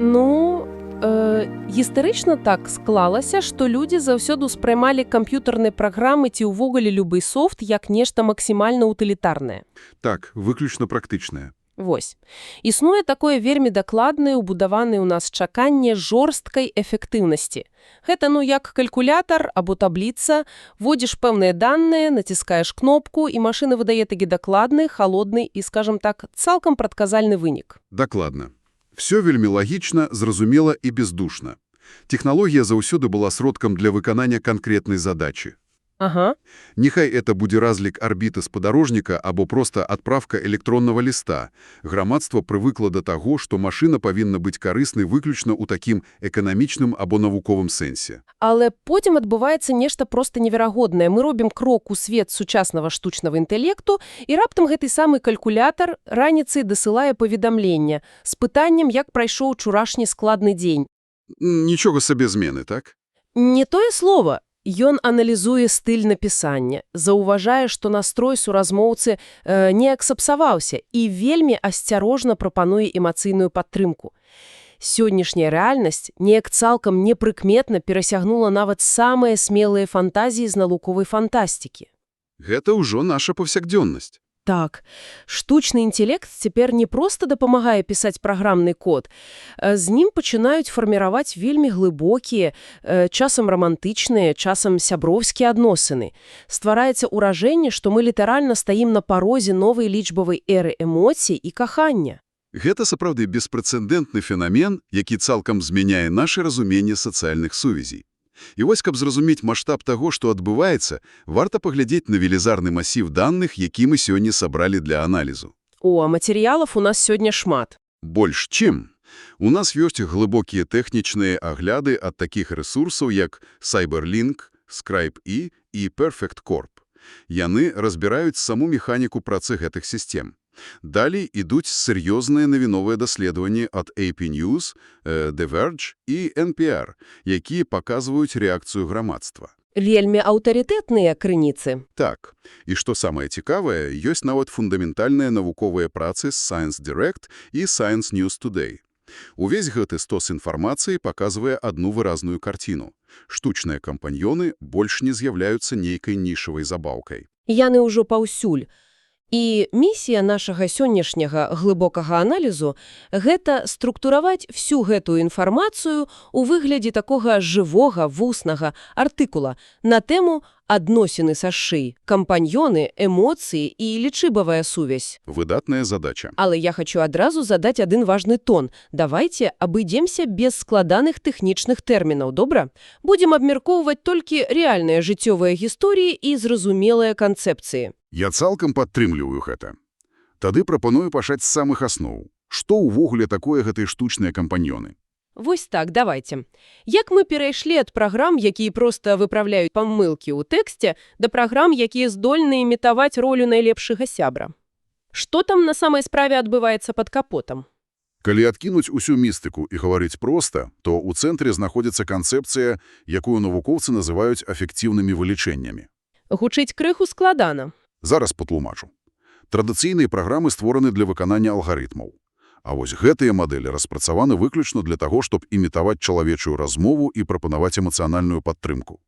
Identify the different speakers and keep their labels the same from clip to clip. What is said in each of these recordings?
Speaker 1: Ну, гістарычна так склалася, што людзі заўсёды ўспрымалі камп'ютарныя праграмы ці ўвогуле любы софт як нешта максімальна утылітарнае.
Speaker 2: Так, выключна практычнае.
Speaker 1: Вось. Існуе такое вельмі дакладнае ўбудаванае ў нас чаканне жорсткай эфектыўнасці. Гэта як калькулятар або табліца, вводзіш пэўныя даныя, націскаеш кнопку, і машына выдае такі дакладны, халодны і, скажам так, цалкам прадказальны вынік.
Speaker 2: Дакладна. Всё вельмі лагічна, зразумела і бездушна. Тэхналогія заўсёды была сродкам для выканання канкрэтнай задачы.
Speaker 1: Ага.
Speaker 2: Няхай это будзе разлік арбіты спадарожніка або проста адправка электроннага ліста. Грамадства прывыкла да таго, што машына павінна быць карыснай выключна ў такім эканамічным або навуковым сэнсе.
Speaker 1: Але потым адбываецца нешта проста неверагоднае. Мы робім крок у свет сучаснага штучнага інтэлекту, і раптам гэты самы калькулятар раніцай дасылае паведамленне з пытаннем, як прайшоў учурашні складны дзень.
Speaker 2: Нічога сабе змены, так?
Speaker 1: Не тое слова. Ён аналізуе стыль напісання, заўважае, што настрой суразмоўцы неяк сапсаваўся і вельмі асцярожна прапануе эмацыйную падтрымку. Сённяшняя рэальнасць неяк цалкам непрыкметна перасягнула нават самыя смелыя фантазіі з навуковай фантастыкі.
Speaker 2: Гэта ўжо наша паўсякдзённасць.
Speaker 1: Так, штучны інтэлект цяпер не проста дапамагае пісаць праграмны код. З ім пачынаюць фарміраваць вельмі глыбокія, часам рамантычныя, часам сяброўскія адносіны. Ствараецца ўражанне, што мы літаральна стаім на парозе новай лічбавай эры эмоцый і кахання.
Speaker 2: Гэта сапраўды беспрэцэдэнтны фенамен, які цалкам змяняе наша разуменне сацыяльных сувязей. І вось, каб зразумець маштаб таго, што адбываецца, варта паглядзець на велізарны масіў даных, які мы сёння сабралі для аналізу.
Speaker 1: О, матэрыялаў у нас сёння шмат.
Speaker 2: Больш чым. У нас ёсць глыбокія тэхнічныя агляды ад такіх рэсурсаў, як Cyberlink, Scribe-E і Perfect Corp. Яны разбіраюць саму механіку працы гэтых сістэм. Далей ідуць сер'ёзныя навіновыя даследаванні ад AP News, The Verge і NPR, якія паказваюць рэакцыю грамадства.
Speaker 1: Вельмі аўтарытэтныя крыніцы.
Speaker 2: Так. І што самае цікавае, ёсць нават фундаментальныя навуковыя працы з Science Direct і Science News Today. Увесь гэты стос інфармацыі паказвае адну выразную карціну. Штучныя кампаньёны больш не з'яўляюцца нейкай нішавай забаўкай.
Speaker 1: Яны ўжо паўсюль. І місія нашага сённяшняга глыбокага аналізу – гэта структураваць всю гэтую інфармацыю ў выглядзе такога жывога, вуснага артыкула на тэму адносіны са шый, кампаньёны, эмоцыі і лічыбавая сувязь.
Speaker 2: Выдатная задача.
Speaker 1: Але я хочу адразу задаць адзін важны тон. Давайте абыдземся без складаных тэхнічных тэрмінаў, добра? Будзем абмяркоўваць толькі рэальныя жыццёвыя гісторыі і зразумелыя канцэпцыі.
Speaker 2: Я цалкам падтрымліваю гэта. Тады прапаную пачаць з самых асноў. Што ўвогуле такое гэтыя штучныя кампаньёны?
Speaker 1: Вось так, давайте. Як мы перайшлі ад праграм, якія проста выпраўляюць памылкі ў тэксце, да праграм, якія здольны імітаваць ролю найлепшага сябра? Што там на самай справе адбываецца пад капотам?
Speaker 2: Калі адкінуць усю містыку і гаварыць проста, то ў цэнтры знаходзіцца канцэпцыя, якую навукоўцы называюць афектыўнымі вылічэннямі.
Speaker 1: Гучыць крыху складана.
Speaker 2: Зараз патлумачу. Традыцыйныя праграмы створаны для выканання алгарытмаў. А вось гэтыя мадэлі распрацаваны выключна для таго, щоб імітаваць чалавечую размову і прапанаваць эмацыянальную падтрымку.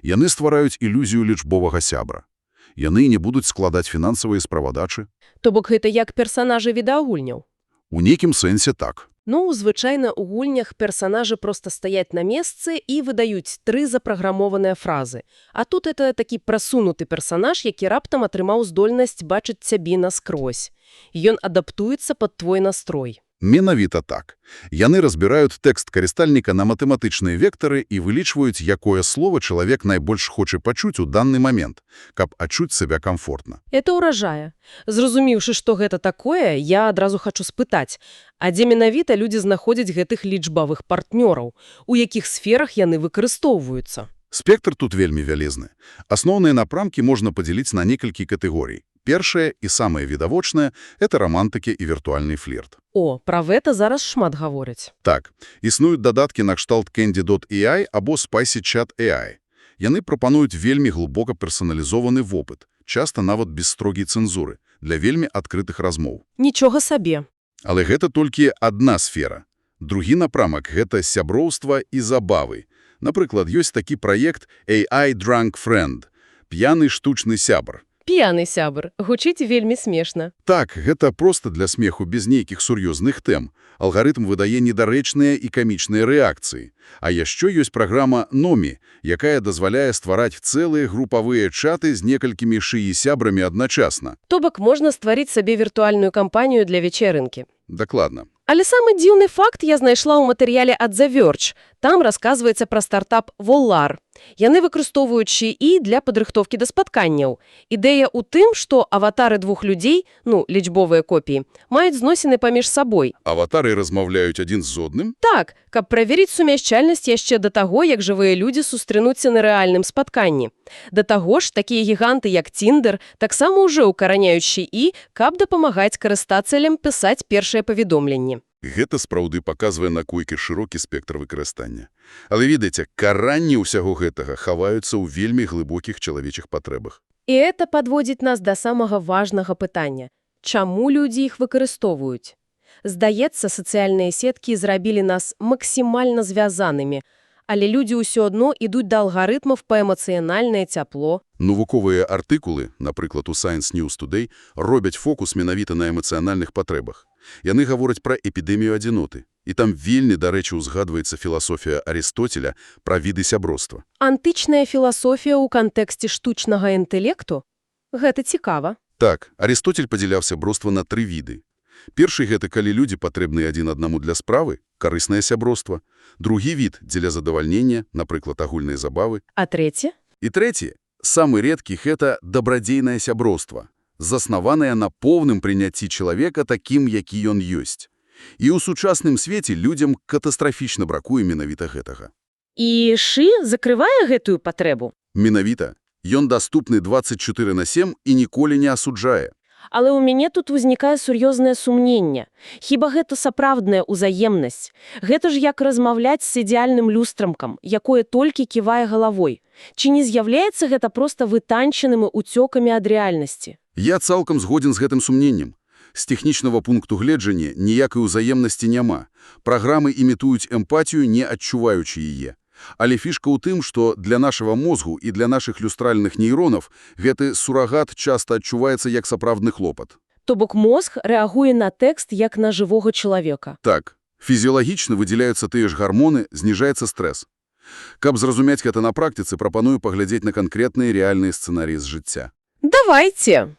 Speaker 2: Яны ствараюць ілюзію лічбовага сябра. Яны не будуць складаць фінансавыя справадачы.
Speaker 1: То бок гэта як персанажы відэагульняў?
Speaker 2: У нейкім сэнсе так.
Speaker 1: Ну, звычайна ў гульнях персанажы проста стаяць на месцы і выдаюць 3 запраграмованыя фразы. А тут это такі прасунуты персанаж, які раптам атрымаў здольнасць бачыць цябе наскрозь. Ён адаптуецца пад твой настрой.
Speaker 2: Менавіта так. Яны разбіраюць тэкст карыстальніка на матэматычныя вектары і вылічваюць, якое слово чалавек найбольш хоча пачуць у данный момент, каб адчуць сябе комфортна.
Speaker 1: Это ўражае. Зразумеўшы, што гэта такое, я адразу хочу спытаць, а дзе менавіта людзі знаходзяць гэтых лічбавых партнёраў, у якіх сферах яны выкарыстоўваюцца?
Speaker 2: Спектр тут вельмі вялізны. Асноўныя напрамкі можна падзяліць на некалькі катэгорый. Першае і самае відавочнае – это романтыкі і віртуальны флірт.
Speaker 1: О, пра гэта зараз шмат гавораць.
Speaker 2: Так, існуюць дадаткі накшталт Candy.ai або Spicy Chat AI. Яны прапануюць вельмі глыбока персаналізованы вопыт, часта нават без строгай цэнзуры, для вельмі адкрытых размоў.
Speaker 1: Нічога сабе.
Speaker 2: Але гэта толькі адна сфера. Другі напрамак – гэта сяброўства і забавы. Напрыклад, ёсць такі праект AI Drunk Friend – п'яны штучны сябар.
Speaker 1: П'яны сябр. Гучыць вельмі смешна.
Speaker 2: Так, гэта проста для смеху без нейкіх сур'ёзных тэм. Алгарытм выдае недарэчныя і камічныя рэакцыі. А яшчэ ёсць праграма Номі, якая дазваляе ствараць цэлыя групавыя чаты з некалькімі шыі-сябрамі адначасна.
Speaker 1: То бок можна стварыць сабе віртуальную кампанію для вечерынкі.
Speaker 2: Дакладна.
Speaker 1: Але самы дзіўны факт я знайшла ў матэрыяле ад The Verge. Там расказваецца пра стартап Volar. Яны выкарыстоўваюць ШИІ для падрыхтоўкі да спатканняў. Ідэя ў тым, што аватары двух людзей, лічбовыя копіі, маюць зносіны паміж сабой.
Speaker 2: Аватары размаўляюць адзін з одным?
Speaker 1: Так, каб праверыць сумяшчальнасць яшчэ да таго, як жывыя людзі сустрэнуцца на рэальным спатканні. Да таго ж, такія гіганты, як Tinder, таксама ўжо ўкараняюць ШИІ, каб дапамагаць карыстацелям пісаць першыя паведомленні.
Speaker 2: Гэта спраўды паказвае наколькі шырокі спектр выкарыстання. Але ведаеце, каранні ўсяго гэтага хаваюцца ў вельмі глыбокіх чалавечых патрэбах.
Speaker 1: І гэта падводзіць нас да самага важнага пытання. Чаму людзі іх выкарыстоўваюць? Здаецца, сацыяльныя сеткі зрабілі нас максімальна звязанымі, але людзі ўсё адно ідуць да алгарытмаў па эмацыянальнае цяпло.
Speaker 2: Навуковыя артыкулы, напрыклад, у Science News Today, робяць фокус менавіта на эмацыянальных патрэбах. Яны гавораць пра эпідэмію адзіноты. І там вельмі, дарэчы, узгадваецца філасофія Арыстотеля пра віды сяброўства.
Speaker 1: Антычная філасофія ў кантэксце штучнага інтэлекту? Гэта цікава.
Speaker 2: Так, Арыстотель падзяляў сяброўства на 3 віды. Першы – гэта калі людзі патрэбныя адзін аднаму для справы, карыснае сяброўства. Другі від – дзеля задавальнення, напрыклад, агульныя забавы.
Speaker 1: А трэці?
Speaker 2: І трэці, самы рэдкі – гэта дабрадзейнае сяброўства, заснаванае на поўным прыняцці чалавека такім, які ён ёсць. І ў сучасным свеце людзям катастрафічна бракуе менавіта гэтага.
Speaker 1: І ШИ закрывае гэтую патрэбу?
Speaker 2: Менавіта. Ён даступны 24/7 і ніколі не асуджае.
Speaker 1: Але ў мяне тут узнікае сур'ёзнае сумненне. Хіба гэта сапраўдная ўзаемнасць? Гэта ж як размаўляць з ідэальным люстрамкам, якое толькі ківае галавой. Ці не з'яўляецца гэта проста вытанчанымі ўцёкамі ад рэальнасці?
Speaker 2: Я цалкам згодзін з гэтым сумненнем. З тэхнічнага пункту гледжання ніякай узаемнасці няма. Праграмы імітуюць эмпатію, не адчуваючы яе. Але фішка ў тым, што для нашага мозгу і для нашых люстральных нейронаў гэты сурагат часта адчуваецца як сапраўдны клопат.
Speaker 1: То бок мозг рэагуе на тэкст як на жывога чалавека.
Speaker 2: Так, фізіялагічна выдзяляюцца тыя ж гармоны, зніжаецца стрэс. Каб зразумець гэта на практыцы, прапаную паглядзець на канкрэтныя рэальныя сцэнарыі з жыцця.
Speaker 1: Давайце!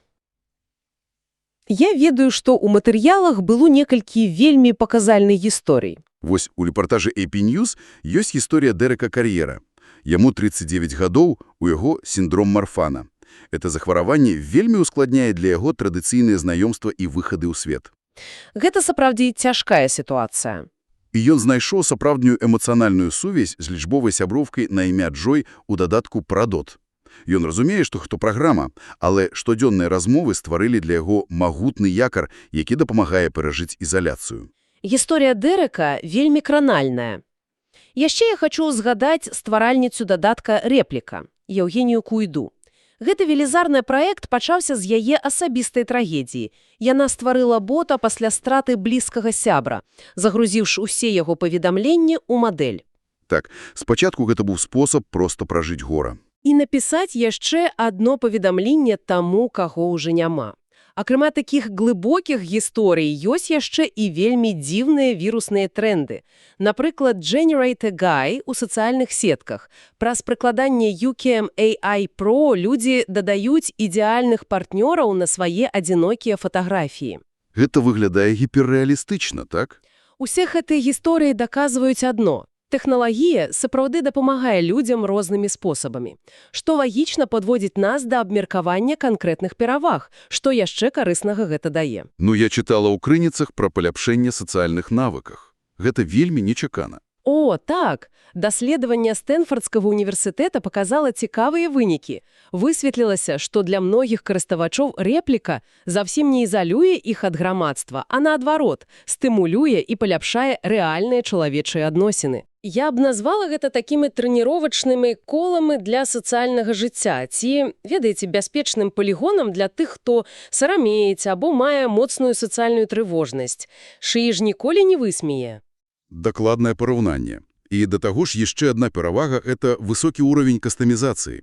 Speaker 1: Я ведаю, што ў матэрыялах было некалькі вельмі паказальных гісторый.
Speaker 2: Вось у рэпартажы AP News ёсць гісторыя Дэрэка Кар'ера. Яму 39 гадоў, у яго сіндром Марфана. Это захвараванне вельмі ускладняе для яго традыцыйныя знаёмства і выхады ў свет.
Speaker 1: Гэта сапраўдзе цяжкая сітуацыя.
Speaker 2: І ён знайшоў сапраўдную эмацыянальную сувязь з лічбовай сяброўкай на імя Джой у дадатку Прадот. Ён разумее, што хто праграма, але штодзённыя размовы стварылі для яго магутны якар, які дапамагае перажыць ізаляцыю.
Speaker 1: Гісторыя Дэрэка вельмі кранальная. Яшчэ я хачу згадаць стваральніцу дадатка «Рэпліка» Еўгенію Куйду. Гэты велізарны праект пачаўся з яе асабістай трагедіі. Яна стварыла бота пасля страты блізкага сябра, загрузіўшы ўсе яго паведамленні ў мадэль.
Speaker 2: Так, спачатку гэта быў спосаб проста пражыць гора.
Speaker 1: І напісаць яшчэ адно паведамленне таму, каго ўжо няма. Акрамя такіх глыбокіх гісторый, ёсць яшчэ і вельмі дзіўныя вірусныя тренды. Напрыклад, Generate a Guy у сацыяльных сетках. Праз прыкладанне UKM AI Pro людзі дадаюць ідэальных партнёраў на свае адзінокія фатаграфіі.
Speaker 2: Гэта выглядае гіперрэалістычна, так?
Speaker 1: Усе гэтыя гісторыі даказваюць адно. Тэхналагія сапраўды дапамагае людзям рознымі спосабамі, што лагічна падводзіць нас да абмеркавання канкрэтных пераваг, што яшчэ карыснага гэта дае.
Speaker 2: Я чытала ў крыніцах пра паляпшэнне сацыяльных навыках. Гэта вельмі нечакана.
Speaker 1: О, так! Даследаванне Стэнфардскага універсітэта паказала цікавыя вынікі. Высветлілася, што для многіх карыставачоў рэпліка зовсім не ізалюе іх ад грамадства, а наадварот, стымулюе і паляпшае рэальныя чалавечыя адносіны. Я б назвала гэта такімі трэніровачнымі коламі для сацыяльнага жыцця ці, ведаеце, бяспечным палігонам для тых, хто сарамеецца або мае моцную сацыяльную трывожнасць. ШИІ ж ніколі не высмее.
Speaker 2: Дакладнае параўнанне. І да таго ж яшчэ адна перавага – это высокі ўровень кастамізацыі.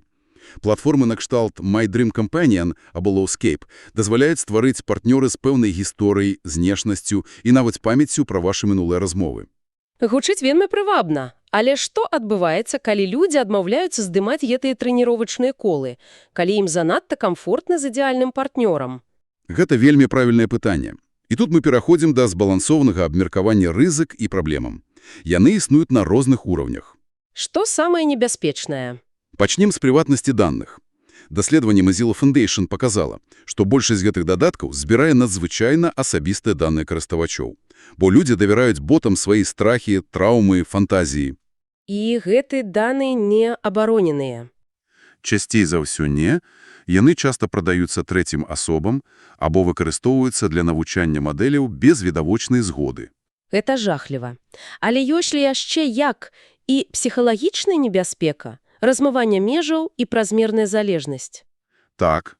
Speaker 2: Платформы накшталт My Dream Companion або Lowscape дазваляюць стварыць партнёры з пэўнай гісторыяй, знешнасцю і нават памяццю пра вашы мінулыя размовы.
Speaker 1: Гучыць вельмі прывабна. Але што адбываецца, калі людзі адмаўляюцца здымаць гэтыя трэніровачныя колы, калі ім занадта камфортна з ідэальным партнёрам?
Speaker 2: Гэта вельмі правільнае пытанне. І тут мы пераходзім да збалансованага абмеркавання рызык і праблемам. Яны існуюць на розных уровнях.
Speaker 1: Што самае небяспечнае?
Speaker 2: Пачнем з прыватнасці даных. Даследаванне Mozilla Foundation показала, што большасць гэтых дадаткаў збірае надзвычайна асабістыя даныя карыставачоў. Бо людзі давяраюць ботам свае страхі, траўмы, фантазіі.
Speaker 1: І гэты даныя не абароненыя.
Speaker 2: Часцей за ўсё не. Яны часта прадаюцца трэцім асобам або выкарыстоўваюцца для навучання мадэляў без відавочнай згоды.
Speaker 1: Гэта жахліва. Але ёсць ли яшчэ як і псіхалагічная небяспека, размыванне межаў і празмерная залежнасць?
Speaker 2: Так.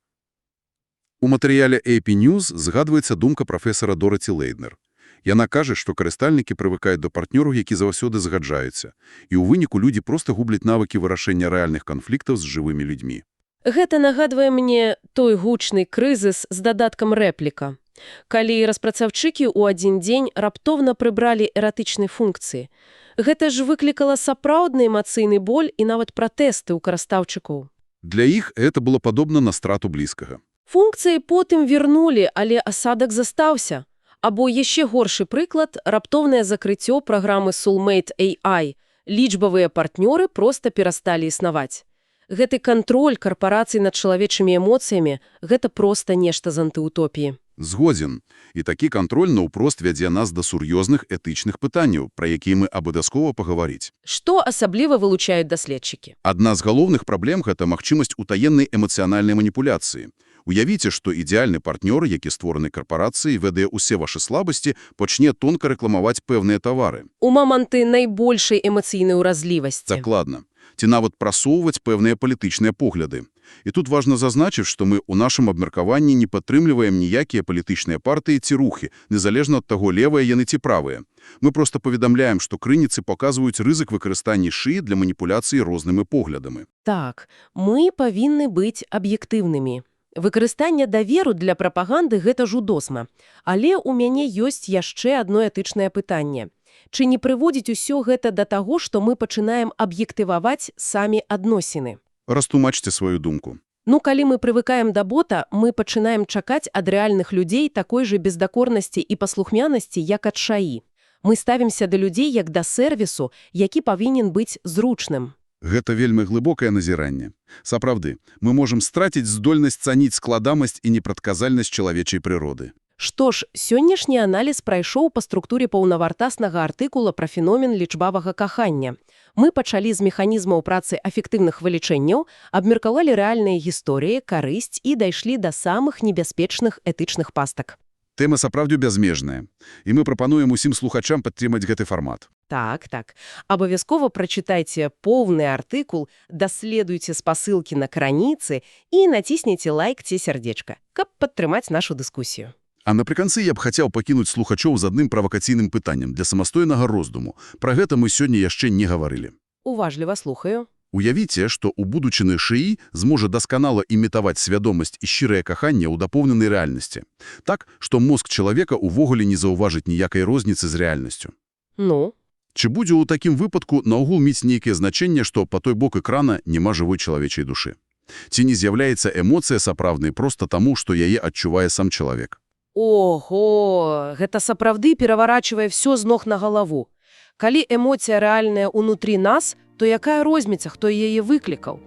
Speaker 2: У матэрыяле AP News згадваецца думка прафесара Дораці Лейднер. Яна кажа, што карыстальнікі прывыкаюць да партнёраў, які заўсёды згаджаюцца. І ў выніку людзі проста губляць навыкі вырашэння рэальных канфліктаў з жывымі людзьмі.
Speaker 1: Гэта нагадвае мне той гучны крызіс з дадаткам рэпліка. Калі распрацаўшчыкі ў адзін дзень раптоўна прыбралі эратычнай функцыі. Гэта ж выклікала сапраўдны эмацыйны боль і нават пратэсты ў карыстаўчыкоў.
Speaker 2: Для іх гэта было падобна на страту блізкага.
Speaker 1: Функцыі потым вернулі, але асадак застаўся. Або яшчэ горшы прыклад – раптоўнае закрыццё праграмы Soulmate AI. Лічбавыя партнёры проста перасталі існаваць. Гэты кантроль карпарацый над чалавечымі эмоцыямі – гэта проста нешта з антыутопіі.
Speaker 2: Згодзін. І такі кантроль наўпрост вядзе нас да сур'ёзных этычных пытанняў, пра якія мы абавязкова пагаварыць.
Speaker 1: Што асабліва вылучаюць даследчыкі?
Speaker 2: Адна з галоўных праблем – гэта магчымасць утаеннай эмацыянальнай маніпуляцыі. Уявіце, што ідэальны партнёр, які створаны карпарацыяй, ведае ўсе вашы слабасці, пачне тонка рэкламаваць пэўныя тавары.
Speaker 1: У моманты найбольшай эмацыйнай уразлівасці.
Speaker 2: Дакладна. Ці нават прасоўваць пэўныя палітычныя погляды. І тут важна зазначыць, што мы ў нашым абмеркаванні не падтрымліваем ніякія палітычныя партыі ці рухі, незалежна ад таго, левыя яны ці правыя. Мы проста паведамляем, што крыніцы паказваюць рызык выкарыстання шыі для маніпуляцыі рознымі поглядамі.
Speaker 1: Так, мы павінны быць аб'ектыўнымі. Выкарыстанне даверу для прапаганды – гэта жудосна. Але ў мяне ёсць яшчэ адно этычнае пытанне. Ці не прыводзіць усё гэта да таго, што мы пачынаем аб'ектываваць самі адносіны?
Speaker 2: Растлумачце сваю думку.
Speaker 1: Ну, калі мы прывыкаем да бота, мы пачынаем чакаць ад рэальных людзей такой же бездакорнасці і паслухмянасці, як ад шаі. Мы ставімся да людзей як да сэрвісу, які павінен быць зручным.
Speaker 2: Гэта вельмі глыбокае назіранне. Сапраўды, мы можам страціць здольнасць цаніць складамасць і непрадказальнасць чалавечай прыроды.
Speaker 1: Што ж, сённяшні аналіз прайшоў па структуре паўнавартаснага артыкула пра феномен лічбавага кахання. Мы пачалі з механізмаў працы афектыўных вылічэнняў, абмеркавалі рэальныя гісторыі, карысць і дайшлі да самых небяспечных этычных пастак.
Speaker 2: Тэма сапраўды бязмежная, і мы прапануем усім слухачам падтрымаць гэты фармат.
Speaker 1: Так. Абавязкова прачытайце поўны артыкул, даследуйце спасылкі на краніцы і націсніце лайк ці сярдзечка, каб падтрымаць нашу дыскусію.
Speaker 2: А напрыканцы я б хацеў пакінуць слухачоў з адным правакацыйным пытаннем для самастойнага роздуму. Пра гэта мы сёння яшчэ не гаварылі.
Speaker 1: Уважліва слухаю.
Speaker 2: Уявіце, што ў будучыны шыі зможа дасканала імітаваць свядомасць і шчырае каханне ў дапоўненай рэальнасці. Так, што мозг чалавека ўвогуле не заўважыць ніякай розніцы з рэальнасцю.
Speaker 1: Ну?
Speaker 2: Ці будзе ў такім выпадку наогул мець нейкае значэнне, што па той бок экрана няма жывой чалавечай душы? Ці не з'яўляецца эмоцыя сапраўднай проста таму, што яе адчувае сам чалавек?
Speaker 1: Ого, гэта сапраўды пераварачвае ўсё з ног на галаву. Калі эмоцыя рэальная ўнутры нас, то якая розніца, хто яе выклікаў?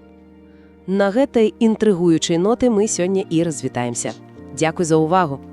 Speaker 1: На гэтай інтрыгуючай ноты мы сёння і развітаемся. Дзякуй за ўвагу.